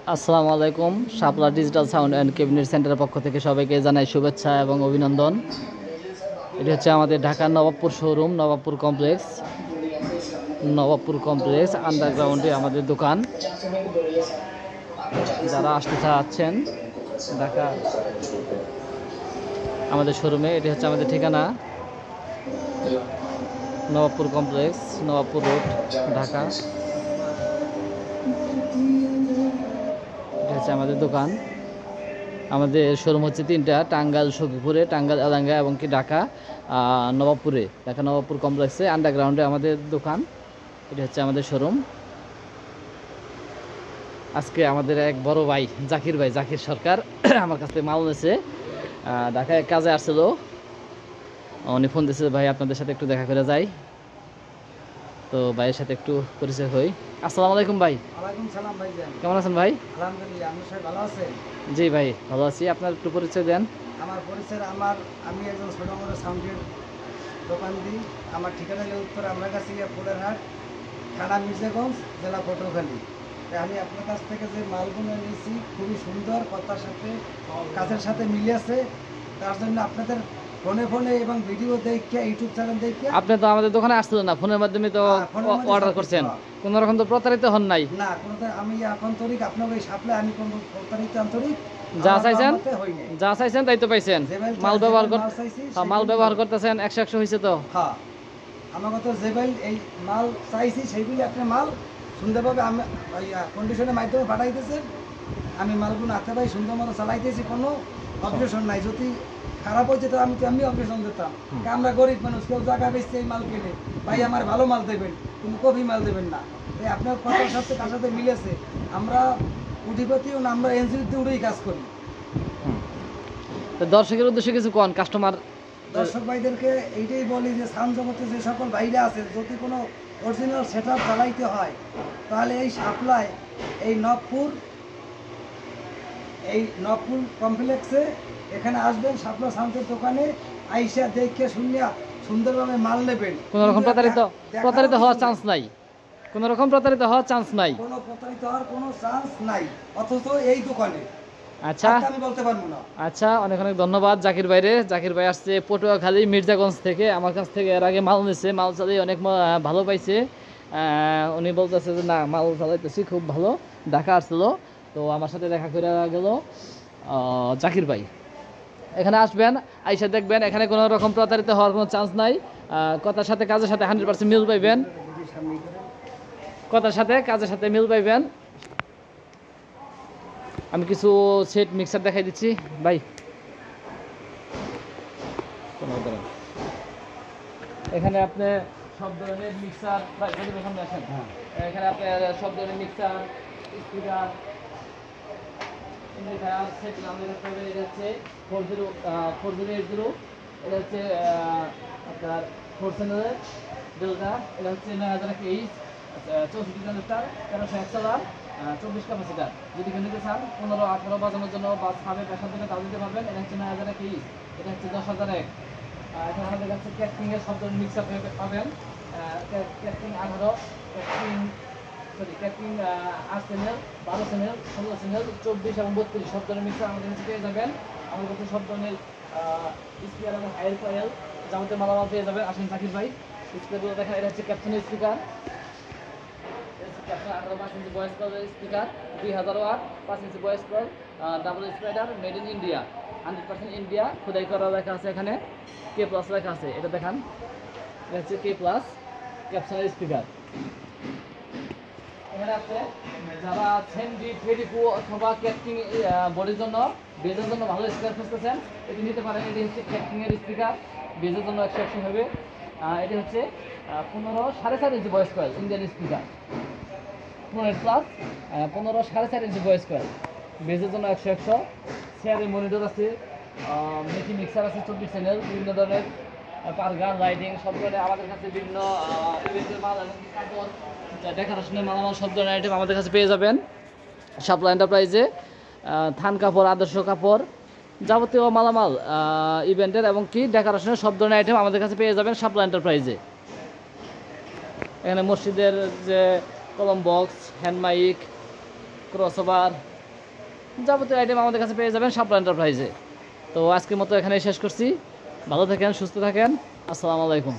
আসসালামু আলাইকুম। শাপলা digital sound and cabinet সেন্টারের পক্ষ থেকে সবাইকে জানাই শুভেচ্ছা এবং অভিনন্দন। এটি হচ্ছে আমাদের ঢাকার নবাবপুর শোরুম, নবাবপুর কমপ্লেক্স আন্ডারগ্রাউন্ডে আমাদের দোকান। যারা আসতে চাচ্ছেন ঢাকা আমাদের শোরুমে, এটি হচ্ছে আমাদের ঠিকানা নবাবপুর কমপ্লেক্স, নবাবপুর রোড, ঢাকা। এটা হচ্ছে আমাদের দোকান। আমাদের শোরুম হচ্ছে তিনটা: টাঙ্গাইল সখীপুরে, টাঙ্গাইল এলাঙ্গা এবং কি ঢাকা নবাবপুরে, ঢাকা নবাবপুর কমপ্লেক্সে আন্ডারগ্রাউন্ডে আমাদের দোকান। এটা হচ্ছে আমাদের শোরুম। আজকে আমাদের এক বড় ভাই জাকির সরকার আমার কাছ থেকে মাল নিয়েছে, ঢাকায় কাজে আসছিল। উনি ফোন দিয়েছে, ভাই আপনাদের সাথে একটু দেখা করে যাই। তো ভাইয়ের সাথে একটু পরিচয় হই। আসসালামু আলাইকুম ভাই। ওয়ালাইকুম সালাম ভাইজান। কেমন আছেন ভাই? আলহামদুলিল্লাহ, আপনি সবাই ভালো আছেন? জি ভাই, ভালো আছি। আপনার একটু পরিচয় দেন। আমার পরিচয়, আমি একজন ছোট মোটো সাউন্ডের দোকান দিই। আমার ঠিকানা হলো উত্তর আমরাগাছিয়া, ফুলেরহাট, থানা মির্জাগঞ্জ, জেলা পটুয়াখালী। তাই আমি আপনার কাছ থেকে যে মালগুলো নিয়েছি খুবই সুন্দর, কথার সাথে কাজের সাথে মিলে আছে। তার জন্য আপনাদের ফোনে এবং ভিডিও দেখে, ইউটিউব চ্যানেল দেখে। আপনি তো আমাদের দোকানে আসছিলেন না, ফোনের মাধ্যমে তো অর্ডার করছেন, কোনো রকম তো প্রতারিত হন নাই? না, আমি আন্তরিক, আপনার ওই সাপ্লাই আমি কোনো প্রতারিত আন্তরিক। যা চাইছেন তাই তো পাইছেন। মাল ব্যবহার করতেছেন, 100 হয়েছে তো। হ্যাঁ, আমার কথা যেগুলি এই মাল চাইছি সেইগুলি আপনি মাল সুন্দরভাবে আমি কন্ডিশনের মাধ্যমে পাঠাইতেছেন। আমি মালগুলো হাতে পাই সুন্দর মতো চালাইতেছি, কোনো অপারেশন নাই। যদি খারাপ হয়ে যেত আমি অপারেশন দিতাম। আমরা গরিব মানুষ, কেউ জায়গা বেচতে এই মাল কিনে, ভাই আমার ভালো মাল দেবেন, কিন্তু কফি মাল দেবেন না। এই আপনার কথার সাথে কার সাথে মিলেছে। আমরা কোটিপতিও না, আমরা এনজিওতে উড়েই কাজ করি। দর্শকের উদ্দেশ্যে কিছু কোন কাস্টমার দর্শক ভাইদেরকে এইটাই বলি যে সাউন্ড জগতে যে সকল ভাইরা আছে, যদি কোনো অরিজিনাল সেট আপ চালাইতে হয় তাহলে এই সাপ্লাই এই নবপুর কমপ্লেক্সে এখানে আসবেন। সাপ্লা সাউন্ডের দোকানে আইসা দেখে শুনিয়া সুন্দরভাবে মাল নেবেন। কোনো রকম প্রতারিত হওয়ার চান্স নাই, কোনো প্রতারিত হওয়ার চান্স নাই, অথচ এই দোকানে। আচ্ছা, আমি বলতে পারবো না। আচ্ছা, অনেক ধন্যবাদ জাকির ভাই আসছে পটুয়াখালী মির্জাগঞ্জ থেকে। আমার কাছ থেকে এর আগে মাল নিচ্ছে, মাল চালিয়ে অনেক ভালো পাইছে। উনি বলতেছে যে না, মাল চালাইতেছি খুব ভালো। ঢাকা আসছিল, তো আমার সাথে দেখা করে গেল জাকির ভাই। এখানে আসবেন, আইসা দেখবেন এখানে কোনো রকম প্রতারিত হওয়ার কোনো চান্স নাই। কথার সাথে কাজের সাথে 100% মিল পাইবেন। কথার সাথে কাজের সাথে মিল পাইবেন। আমি কিছু সেট মিক্সার দেখাই দিচ্ছি ভাই। এখানে আপনি সব ধরনের মিক্সার, এখানে আপনি সব ধরনের মিক্সার, স্পিকার, সেট আমাদের কাছে এটা হচ্ছে 4080, এটা হচ্ছে আপনার 4 চ্যানেলের ডেল্টা, এটা হচ্ছে 9000 64 চ্যানেলটার 1301 24 ক্যাপাসিটার। যদি কেউ নিতে চান 15-18 বাজানোর জন্য বা সাবে পেশার জন্য তাও দিতে পারবেন। এটা হচ্ছে 9000, এটা হচ্ছে 10001। এখানে আমাদের কাছে ক্যাটিংয়ের সব ধরনের মিক্সার পাবেন। ক্যাটিং 18, ক্যাটিং 8 চ্যানেল, 12 চ্যানেল, 16 চ্যানেল, 24 এবং 32 সব ধরনের মিক্সার আমাদের কাছে পেয়ে যাবেন। আমাদের কাছে সব ধরনের স্পিকার এবং হায়ার কয়েল যাবতীয় মালামাল পেয়ে যাবেন। আসেন জাকির ভাই, স্পিকারগুলো দেখেন। এটা হচ্ছে ক্যাপসনের speaker, 18-5 inch voice coil speaker, 2000 watt, 5 inch voice coil, double spider, made in India, 100% India, খোদাই করা লেখা আছে এখানে, কে প্লাস লেখা আছে। এটা দেখান, এটা হচ্ছে কে প্লাস ক্যাপসনের স্পিকার। এখানে আছে যারা সেন্ডি, ফেরিকু অথবা ক্যাটিং বডির জন্য, বেজের জন্য ভালো স্পিকার খুঁজতেছেন, এটি নিতে পারেন। এটি হচ্ছে ক্যাটিংয়ের স্পিকার, বেজের জন্য 100 হবে। এটি হচ্ছে 15.5 inch voice coil, Indian speaker, 15 plus 15.5 inch voice coil, বেজের জন্য 100। শেয়ারের মনিটর আছে, মেকি মিক্সার আছে 24 চ্যানেল, বিভিন্ন ধরনের পারগার, লাইটিং সব ধরনের আমাদের কাছে বিভিন্ন ইভেন্টের মাল এবং কাপড়, ডেকোরেশনের মালামাল সব ধরনের আইটেম আমাদের কাছে পেয়ে যাবেন শাপলা এন্টারপ্রাইজে। থান কাপড়, আদর্শ কাপড়, যাবতীয় মালামাল ইভেন্টের এবং কি ডেকোরেশনের সব ধরনের আইটেম আমাদের কাছে পেয়ে যাবেন শাপলা এন্টারপ্রাইজে। এখানে মসজিদের যে কলম বক্স, হ্যান্ড মাইক, ক্রসওভার, যাবতীয় আইটেম আমাদের কাছে পেয়ে যাবেন শাপলা এন্টারপ্রাইজে। তো আজকের মতো এখানে শেষ করছি। ভালো থাকেন, সুস্থ থাকেন, আসসালামু আলাইকুম।